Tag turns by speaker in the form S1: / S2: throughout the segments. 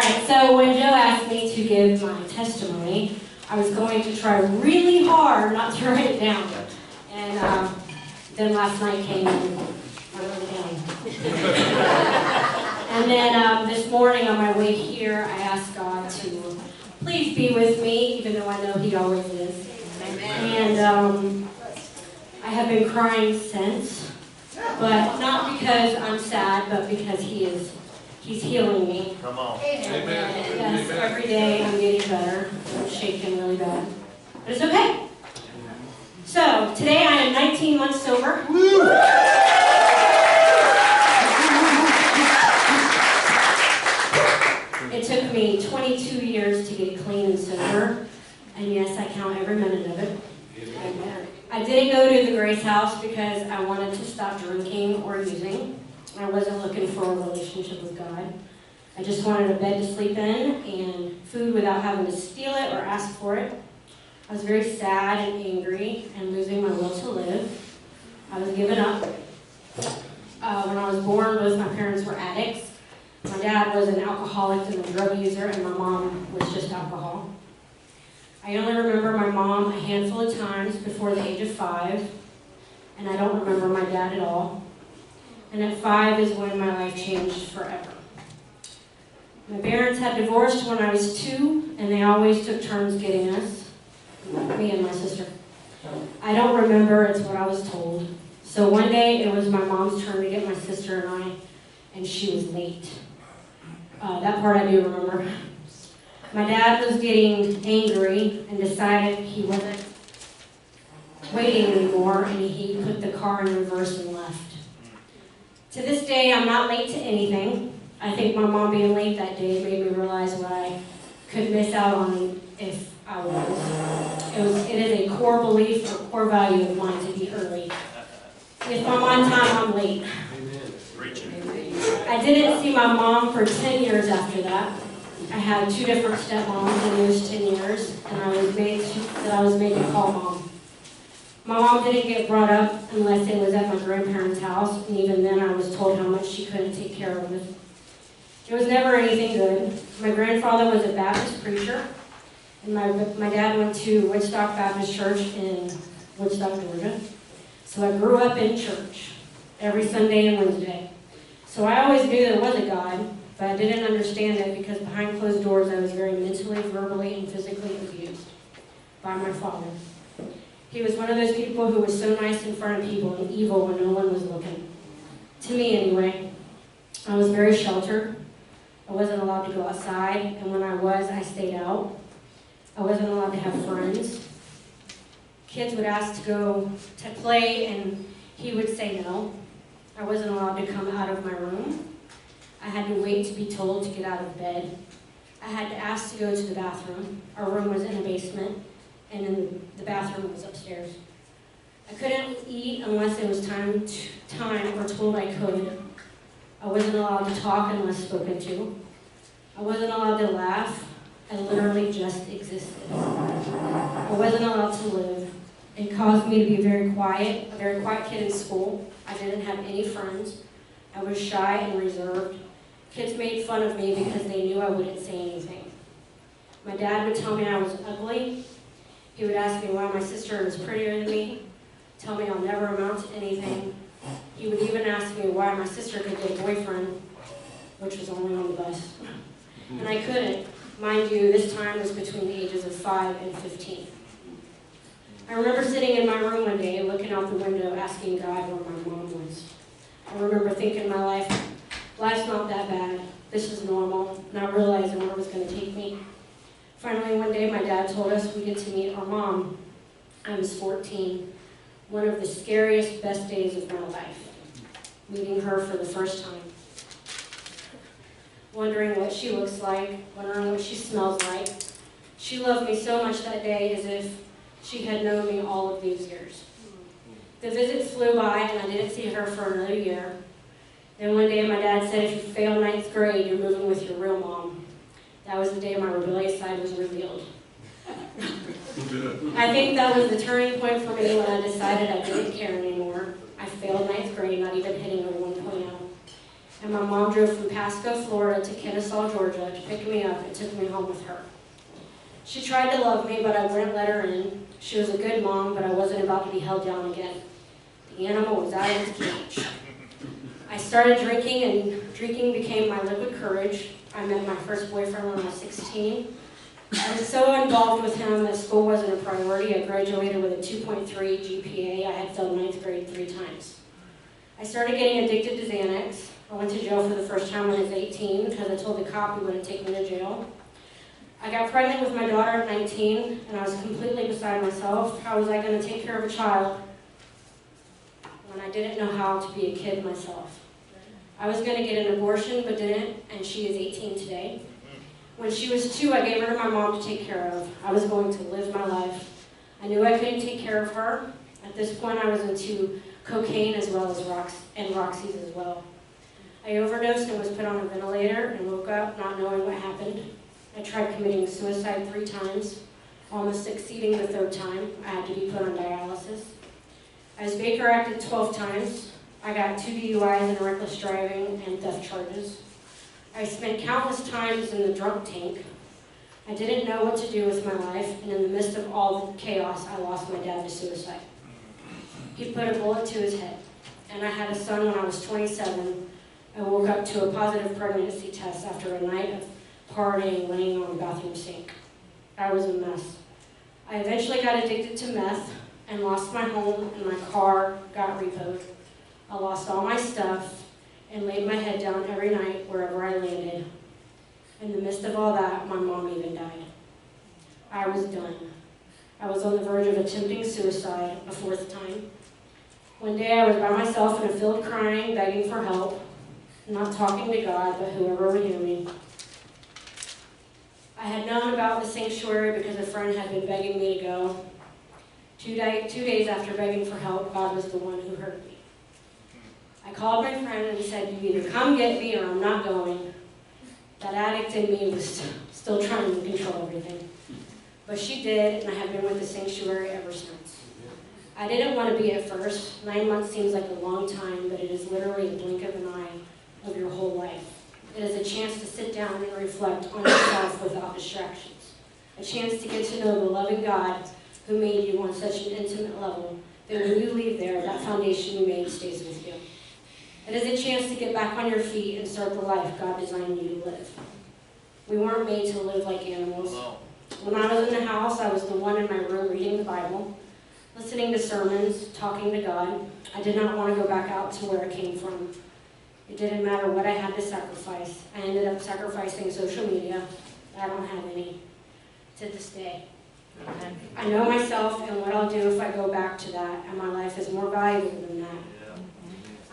S1: right, so when Joe asked me to give my testimony, I was going to try really hard not to write it down. And then last night came and I wrote it down. And then this morning on my way here, I asked God to please be with me, even though I know He always is. And I have been crying since, but not because I'm sad, but because He's healing me.
S2: Come on.
S1: And, yes, every day I'm getting better. I'm shaking really bad. But it's okay. So, today I am 19 months sober. It took me 22 years to get clean and sober. And yes, I count every minute of it. I didn't go to the Grace House because I wanted to stop drinking or using. I wasn't looking for a relationship with God. I just wanted a bed to sleep in and food without having to steal it or ask for it. I was very sad and angry and losing my will to live. I was giving up. When I was born, both my parents were addicts. My dad was an alcoholic and a drug user, and my mom was just alcohol. I only remember my mom a handful of times before the age of 5, and I don't remember my dad at all. And at 5 is when my life changed forever. My parents had divorced when I was 2, and they always took turns getting us, me and my sister. I don't remember, it's what I was told. So one day, it was my mom's turn to get my sister and I, and she was late. That part I do remember. My dad was getting angry and decided he wasn't waiting anymore, and he put the car in reverse and left. To this day, I'm not late to anything. I think my mom being late that day made me realize what I could miss out on if I was. It is a core belief or core value of mine to be early. If I'm on time, I'm late. I didn't see my mom for 10 years after that. I had 2 different stepmoms in those 10 years, and I was made to call mom. My mom didn't get brought up unless it was at my grandparents' house, and even then I was told how much she couldn't take care of it. It was never anything good. My grandfather was a Baptist preacher, and my dad went to Woodstock Baptist Church in Woodstock, Georgia. So I grew up in church every Sunday and Wednesday. So I always knew there was a God, but I didn't understand it because behind closed doors I was very mentally, verbally, and physically abused by my father. He was one of those people who was so nice in front of people and evil when no one was looking. To me, anyway. I was very sheltered. I wasn't allowed to go outside, and when I was, I stayed out. I wasn't allowed to have friends. Kids would ask to go to play, and he would say no. I wasn't allowed to come out of my room. I had to wait to be told to get out of bed. I had to ask to go to the bathroom. Our room was in a basement, and then the bathroom was upstairs. I couldn't eat unless it was time or told I could. I wasn't allowed to talk unless spoken to. I wasn't allowed to laugh. I literally just existed. I wasn't allowed to live. It caused me to be a very quiet kid in school. I didn't have any friends. I was shy and reserved. Kids made fun of me because they knew I wouldn't say anything. My dad would tell me I was ugly. He would ask me why my sister was prettier than me, tell me I'll never amount to anything. He would even ask me why my sister could get a boyfriend, which was only on the bus. And I couldn't. Mind you, this time was between the ages of 5 and 15. I remember sitting in my room one day, looking out the window, asking God where my mom was. I remember thinking life's not that bad. This is normal, not realizing where it was going to take me. Finally, one day, my dad told us we get to meet our mom. I was 14. One of the scariest, best days of my life. Meeting her for the first time. Wondering what she looks like, wondering what she smells like. She loved me so much that day as if she had known me all of these years. The visit flew by, and I didn't see her for another year. Then one day, my dad said, if you fail 9th grade, you're moving with your real mom. That was the day my rebellious side was revealed. I think that was the turning point for me when I decided I didn't care anymore. I failed 9th grade, not even hitting a 1.0. and my mom drove from Pasco, Florida to Kennesaw, Georgia to pick me up and took me home with her. She tried to love me, but I wouldn't let her in. She was a good mom, but I wasn't about to be held down again. The animal was out of its cage. I started drinking, and drinking became my liquid courage. I met my first boyfriend when I was 16. I was so involved with him that school wasn't a priority. I graduated with a 2.3 GPA. I had failed 9th grade 3 times. I started getting addicted to Xanax. I went to jail for the first time when I was 18 because I told the cop he wouldn't take me to jail. I got pregnant with my daughter at 19, and I was completely beside myself. How was I going to take care of a child when I didn't know how to be a kid myself? I was going to get an abortion, but didn't, and she is 18 today. When she was 2, I gave her to my mom to take care of. I was going to live my life. I knew I couldn't take care of her. At this point, I was into cocaine as well as Roxy's as well. I overdosed and was put on a ventilator and woke up not knowing what happened. I tried committing suicide 3 times, almost succeeding the 3rd time. I had to be put on dialysis. I was Baker acted 12 times. I got 2 DUIs and reckless driving and theft charges. I spent countless times in the drunk tank. I didn't know what to do with my life, and in the midst of all the chaos, I lost my dad to suicide. He put a bullet to his head, and I had a son when I was 27. I woke up to a positive pregnancy test after a night of partying, laying on the bathroom sink. I was a mess. I eventually got addicted to meth and lost my home, and my car got repoed. I lost all my stuff and laid my head down every night wherever I landed. In the midst of all that, my mom even died. I was done. I was on the verge of attempting suicide a 4th time. One day I was by myself in a field crying, begging for help, not talking to God, but whoever would hear me. I had known about the sanctuary because a friend had been begging me to go. 2 days after begging for help, God was the one who heard me. I called my friend and said, "You either come get me or I'm not going." That addict in me was still trying to control everything. But she did, and I have been with the sanctuary ever since. I didn't want to be at first. 9 months seems like a long time, but it is literally a blink of an eye of your whole life. It is a chance to sit down and reflect on yourself without distractions. A chance to get to know the loving God who made you on such an intimate level that when you leave there, that foundation you made stays with you. It is a chance to get back on your feet and start the life God designed you to live. We weren't made to live like animals. When I was in the house, I was the one in my room reading the Bible, listening to sermons, talking to God. I did not want to go back out to where I came from. It didn't matter what I had to sacrifice. I ended up sacrificing social media. I don't have any to this day. I know myself and what I'll do if I go back to that, and my life is more valuable than that.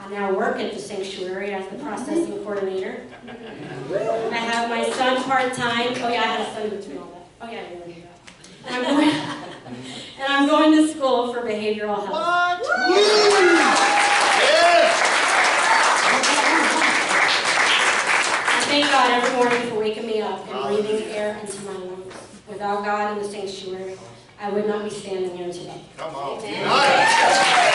S1: I now work at the sanctuary as the processing coordinator. I have my son part-time. Oh yeah, I had a son between all that. Oh yeah, I really knew that. And I'm going to school for behavioral health.
S2: What?
S1: I thank God every morning for waking me up and breathing air into my lungs. Without God in the sanctuary, I would not be standing here today.
S2: Come on. Nice.